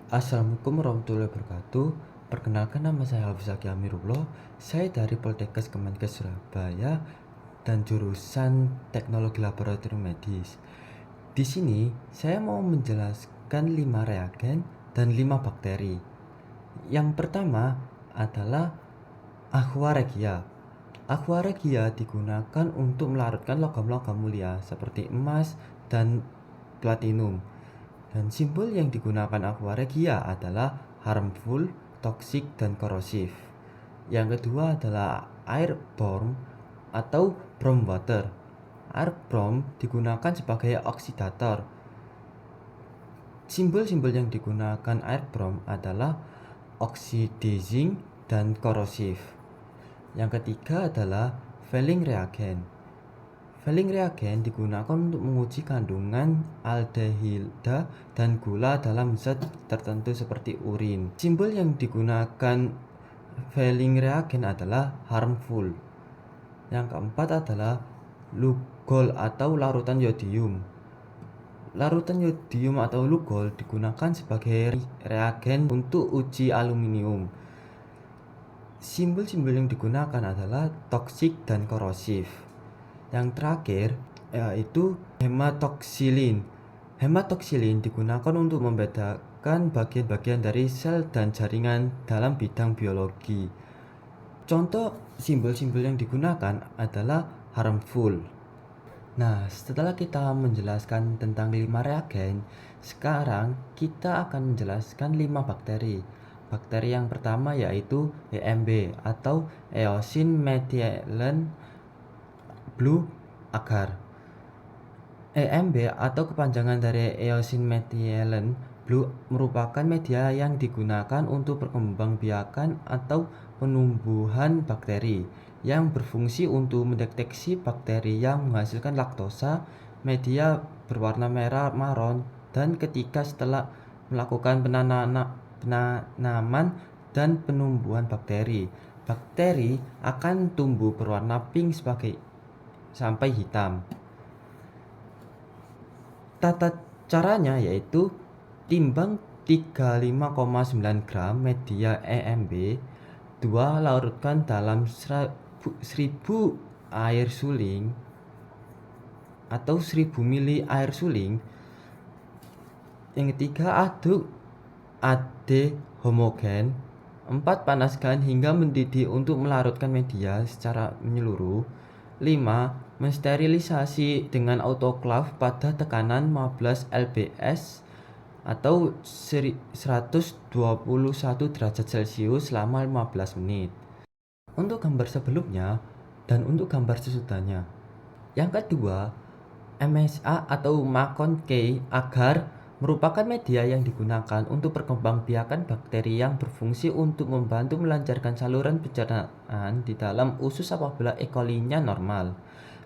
Assalamualaikum warahmatullahi wabarakatuh. Perkenalkan, nama saya Hafizaki Amirullah. Saya dari Poltekkes Kemenkes Surabaya dan jurusan Teknologi Laboratorium Medis. Di sini saya mau menjelaskan 5 reagen dan 5 bakteri. Yang pertama adalah aqua regia. Aqua regia digunakan untuk melarutkan logam-logam mulia seperti emas dan platinum. Dan simbol yang digunakan aqua regia adalah harmful, toxic, dan korosif. Yang kedua adalah air brom atau brom water. Air brom digunakan sebagai oksidator. Simbol-simbol yang digunakan air brom adalah oxidizing dan korosif. Yang ketiga adalah Fehling reagen. Fehling reagen digunakan untuk menguji kandungan aldehida dan gula dalam zat tertentu seperti urin. Simbol yang digunakan Fehling reagen adalah harmful. Yang keempat adalah Lugol atau larutan yodium. Larutan yodium atau Lugol digunakan sebagai reagen untuk uji aluminium. Simbol-simbol yang digunakan adalah toksik dan korosif. Yang terakhir yaitu hematoksilin. Hematoksilin digunakan untuk membedakan bagian-bagian dari sel dan jaringan dalam bidang biologi. Contoh simbol-simbol yang digunakan adalah harmful. Nah, setelah kita menjelaskan tentang 5 reagen, sekarang kita akan menjelaskan 5 bakteri. Bakteri yang pertama yaitu EMB atau Eosin methylene blue agar. EMB atau kepanjangan dari Eosin methylene blue merupakan media yang digunakan untuk perkembangbiakan atau penumbuhan bakteri yang berfungsi untuk mendeteksi bakteri yang menghasilkan laktosa. Media berwarna merah maron dan ketika setelah melakukan penanaman dan penumbuhan bakteri akan tumbuh berwarna pink sampai hitam. Tata caranya yaitu timbang 35,9 gram media EMB, 2 larutkan dalam 1000 air suling atau 1000 ml air suling. Yang ketiga, aduk AD homogen. 4, panaskan hingga mendidih untuk melarutkan media secara menyeluruh. 5, mensterilisasi dengan autoclave pada tekanan 15 lbs atau 121 derajat Celcius selama 15 menit. Untuk gambar sebelumnya dan untuk gambar sesudahnya. Yang kedua, MSA atau McConkey agar merupakan media yang digunakan untuk perkembangbiakan bakteri yang berfungsi untuk membantu melancarkan saluran pencernaan di dalam usus apabila E. coli-nya normal.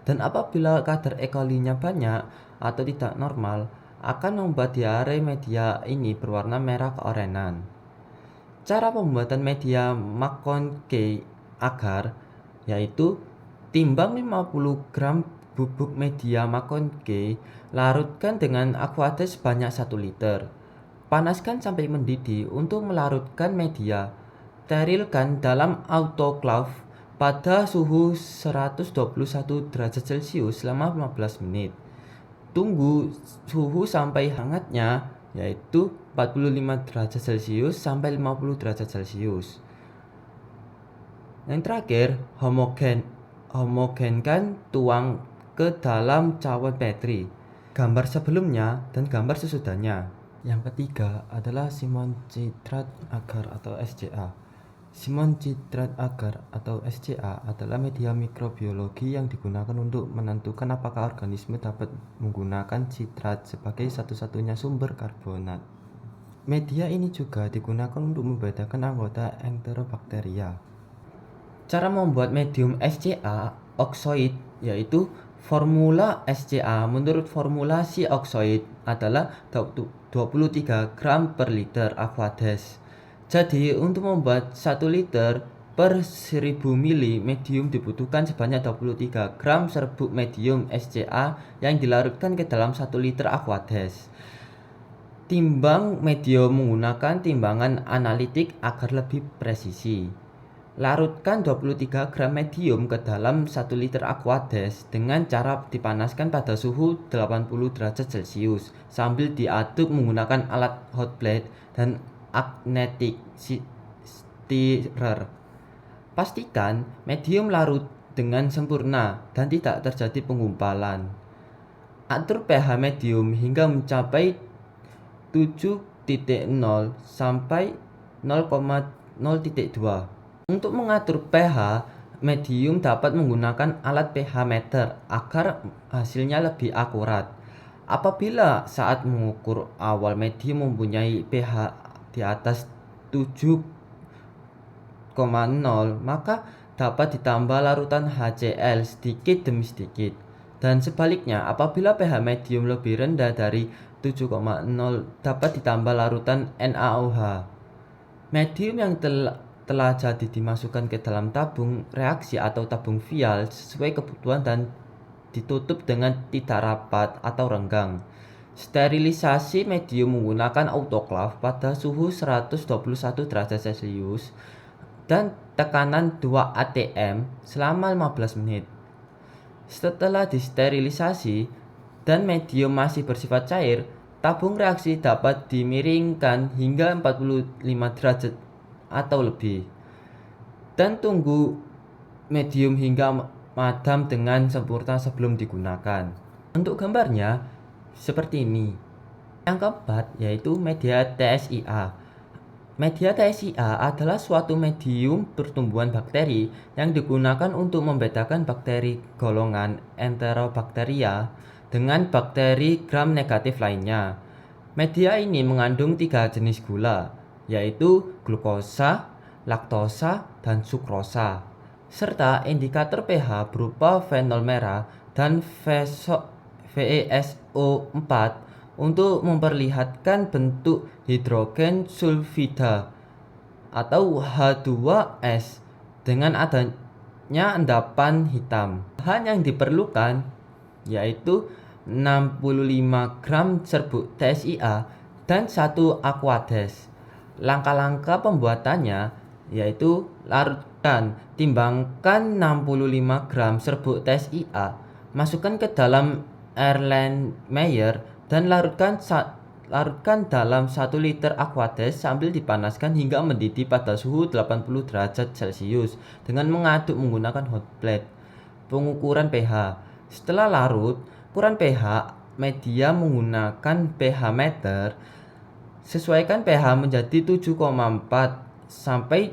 Dan apabila kadar E. coli-nya banyak atau tidak normal, akan membuat diare media ini berwarna merah keorenan. Cara pembuatan media McConkey agar yaitu timbang 50 gram bubuk media McConkey, larutkan dengan aqueous sebanyak 1 liter. Panaskan sampai mendidih untuk melarutkan media. Sterilkan dalam autoclave pada suhu 121 derajat Celcius selama 15 menit. Tunggu suhu sampai hangatnya yaitu 45 derajat Celcius sampai 50 derajat Celcius. Yang terakhir, homogenkan tuang ke dalam cawan Petri. Gambar sebelumnya dan gambar sesudahnya. Yang ketiga adalah Simon citrat agar atau SCA. Simon citrat agar atau SCA adalah media mikrobiologi yang digunakan untuk menentukan apakah organisme dapat menggunakan citrat sebagai satu-satunya sumber karbonat. Media ini juga digunakan untuk membedakan anggota Enterobacteria. Cara membuat medium SCA oksoid yaitu formula SCA menurut formulasi oksoid adalah 23 gram per liter aqueous. Jadi untuk membuat 1 liter per 1000 ml medium dibutuhkan sebanyak 23 gram serbuk medium SCA yang dilarutkan ke dalam 1 liter aqueous. Timbang medium menggunakan timbangan analitik agar lebih presisi. Larutkan 23 gram medium ke dalam 1 liter Aquades dengan cara dipanaskan pada suhu 80 derajat Celcius sambil diaduk menggunakan alat hot plate dan magnetic stirrer. Pastikan medium larut dengan sempurna dan tidak terjadi penggumpalan. Atur pH medium hingga mencapai 7.0 sampai 0,0.2. Untuk mengatur pH medium dapat menggunakan alat pH meter agar hasilnya lebih akurat. Apabila saat mengukur awal medium mempunyai pH di atas 7,0, maka dapat ditambah larutan HCl sedikit demi sedikit. Dan sebaliknya, apabila pH medium lebih rendah dari 7,0 dapat ditambah larutan NaOH. Medium yang telah jadi dimasukkan ke dalam tabung reaksi atau tabung vial sesuai kebutuhan dan ditutup dengan tidak rapat atau renggang. Sterilisasi medium menggunakan autoclave pada suhu 121 derajat Celcius dan tekanan 2 atm selama 15 menit. Setelah disterilisasi dan medium masih bersifat cair, tabung reaksi dapat dimiringkan hingga 45 derajat atau lebih dan tunggu medium hingga madam dengan sempurna sebelum digunakan. Untuk gambarnya seperti ini. Yang keempat yaitu media TSIA. Media TSIA adalah suatu medium pertumbuhan bakteri yang digunakan untuk membedakan bakteri golongan Enterobacteria dengan bakteri gram negatif lainnya. Media ini mengandung 3 jenis gula, yaitu glukosa, laktosa, dan sukrosa, serta indikator pH berupa fenol merah dan VeSO4 untuk memperlihatkan bentuk hidrogen sulfida atau H2S dengan adanya endapan hitam. Bahan yang diperlukan yaitu 65 gram serbuk TSIA dan 1 Aquades. Langkah-langkah pembuatannya yaitu larutkan, timbangkan 65 gram serbuk TSIA, masukkan ke dalam Erlenmeyer dan larutkan dalam 1 liter Aquades sambil dipanaskan hingga mendidih pada suhu 80 derajat Celcius dengan mengaduk menggunakan hot plate. Pengukuran pH. Setelah larut, ukuran pH media menggunakan pH meter. Sesuaikan pH menjadi 7,4 sampai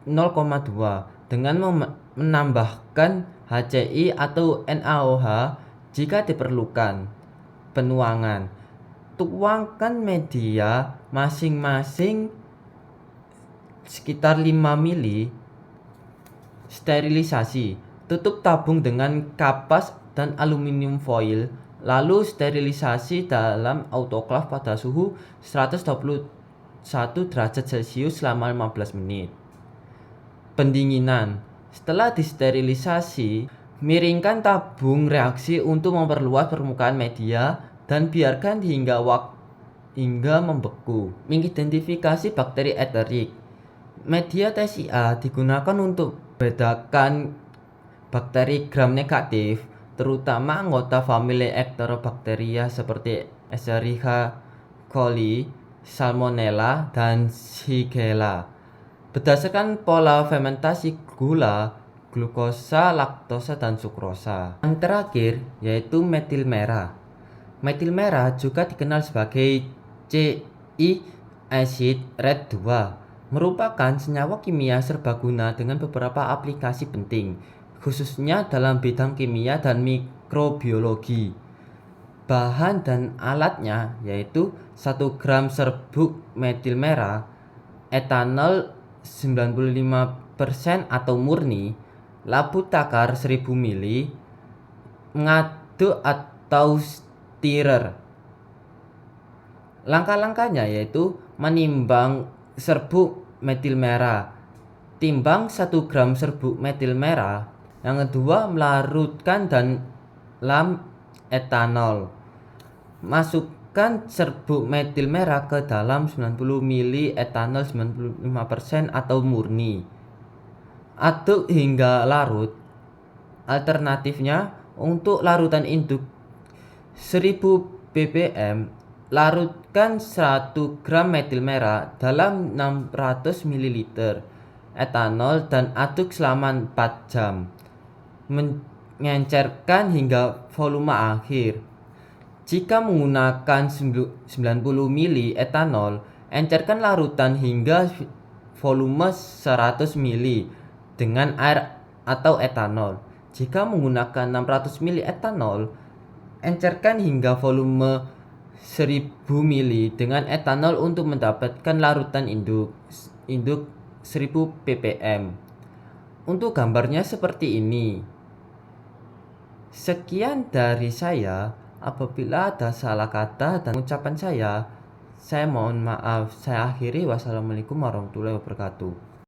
0,2 dengan menambahkan HCl atau NaOH jika diperlukan. Penuangan. Tuangkan media masing-masing sekitar 5 mili. Sterilisasi. Tutup tabung dengan kapas dan aluminium foil, lalu sterilisasi dalam autoclave pada suhu 121 derajat Celcius selama 15 menit. Pendinginan. Setelah disterilisasi, miringkan tabung reaksi untuk memperluas permukaan media dan biarkan hingga membeku. Mengidentifikasi bakteri eterik. Media TSIA digunakan untuk membedakan bakteri gram negatif, terutama anggota famili Enterobacteria seperti Escherichia coli, Salmonella, dan Shigella. Berdasarkan pola fermentasi gula, glukosa, laktosa, dan sukrosa. Yang terakhir yaitu metil merah. Metil merah juga dikenal sebagai CI acid red 2, merupakan senyawa kimia serbaguna dengan beberapa aplikasi penting, khususnya dalam bidang kimia dan mikrobiologi. Bahan dan alatnya yaitu 1 gram serbuk metil merah, etanol 95% atau murni, labu takar 1000 ml, mengaduk atau stirrer. Langkah-langkahnya yaitu menimbang serbuk metil merah. Timbang 1 gram serbuk metil merah. Yang kedua, melarutkan dalam etanol. Masukkan Masukkan serbuk metil merah ke dalam 90 ml etanol 95% atau murni. Aduk hingga larut. Alternatifnya, untuk larutan induk 1000 ppm, larutkan 1 gram metil merah dalam 600 ml etanol dan aduk selama 4 jam. Mengencerkan hingga volume akhir. Jika menggunakan 90 ml etanol, encerkan larutan hingga volume 100 ml dengan air atau etanol. Jika menggunakan 600 ml etanol, encerkan hingga volume 1000 ml dengan etanol untuk mendapatkan larutan induk 1000 ppm. Untuk gambarnya seperti ini. Sekian dari saya. Apabila ada salah kata dan ucapan saya mohon maaf. Saya akhiri. Wassalamualaikum warahmatullahi wabarakatuh.